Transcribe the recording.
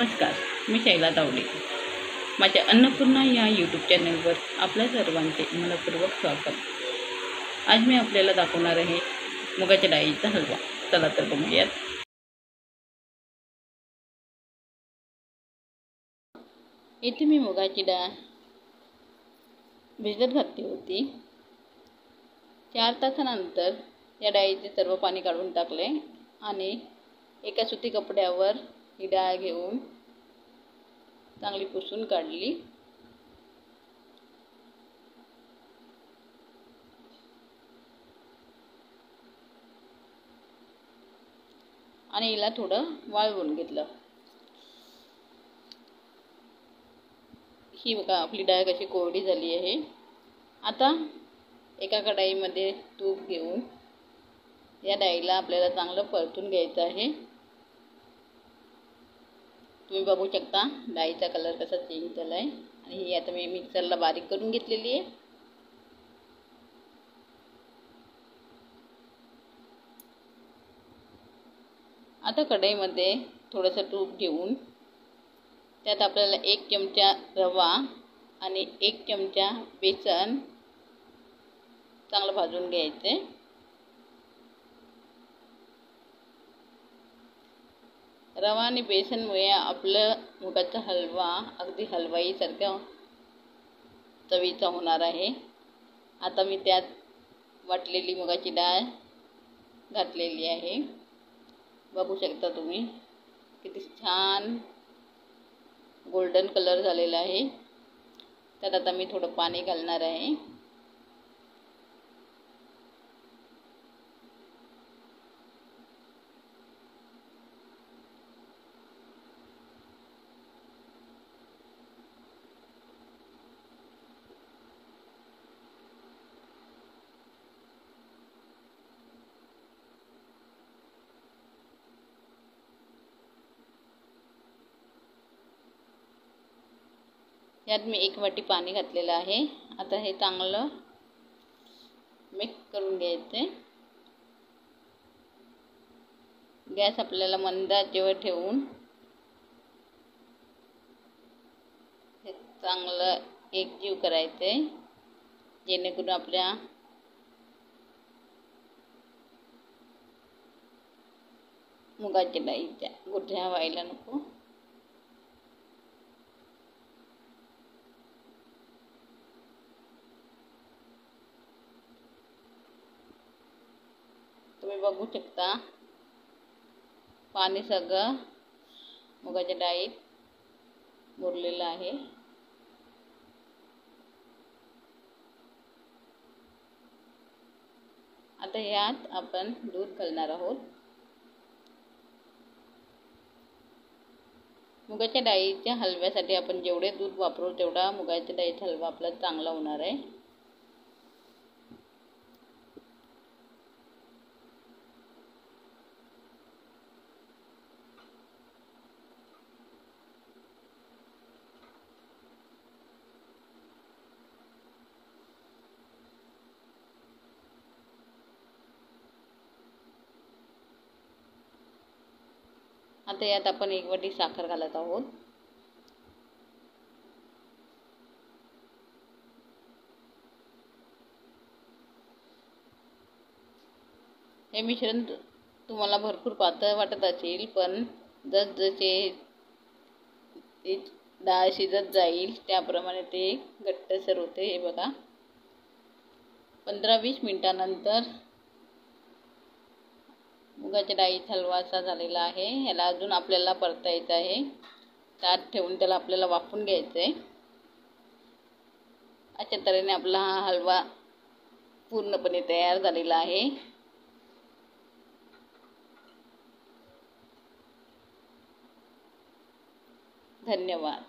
नमस्कार, मी शैला तावडे. माझ्या अन्नपूर्णा या यूट्यूब चॅनलवर आपल्या सर्वांचे मनपूर्वक स्वागत. आज मी आपल्याला दाखवणार आहे मुगाच्या डाळीचा हलवा. चला तर बघूयात. इथे मी मुगाची डाळ भिजत घातली होती. 4 तासानंतर या डाळीचे सर्व पाणी काढून टाकले आणि एका सुती कपड्यावर ही डाळ घेऊन चांगली पुसून काढली. आणि हिला थोडं वाळवून घेतलं. ही बघा आपली डाळ कशी कोरडी झाली आहे. आता एका कढाईमध्ये तूप घेऊन या डाळीला आपल्याला चांगलं परतून घ्यायचं आहे. तुम्ही बघू शकता डाळीचा कलर कसा चेंज झाला आहे. आणि ही आता मी मिक्सरला बारीक करून घेतलेली आहे. आता कढईमध्ये थोडंसं तूप घेऊन त्यात आपल्याला 1 चमचा रवा आणि 1 चमचा बेसन चांगलं भाजून घ्यायचे. रवा आणि बेसनमुळे आपलं मुगाचा हलवा अगदी हलवाईसारखा चवीचा होणार आहे. आता मी त्यात वाटलेली मुगाची डाळ घातलेली आहे. बघू शकता तुम्ही किती छान गोल्डन कलर झालेला आहे. त्यात आता मी थोडं पाणी घालणार आहे. यात मी 1 वाटी पाणी घातलेलं आहे. आता हे चांगलं मिक्स करून घ्यायचे. गॅस आपल्याला मंद आचेवर ठेवून हे चांगलं एकजीव करायचे, जेणेकरून आपल्या मुगाच्या डाळीच्या गुठळ्या व्हायला नको. तुम्ही बघू शकता पाणी सगळं मुगाच्या डाळीत मुरलेलं आहे. आता यात आपण दूध घालणार आहोत. मुगाच्या डाळीच्या हलव्यासाठी आपण जेवढे दूध वापरू तेवढा मुगाच्या डाळीचा हलवा आपला चांगला होणार आहे. आता यात आपण 1 वाटी साखर घालत आहोत. हे मिश्रण तुम्हाला भरपूर पातळ वाटत असेल, पण जसजसे डाळ शिजत जाईल त्याप्रमाणे ते घट्टसर होते. हे बघा 15-20 मिनिटानंतर मुगाच्या डाळीचा हलवा असा झालेला आहे. ह्याला अजून आपल्याला परतायचं आहे. ताट ठेवून त्याला आपल्याला वाफवून घ्यायचं आहे. अशा तऱ्हेने आपला हा हलवा पूर्णपणे तयार झालेला आहे. धन्यवाद.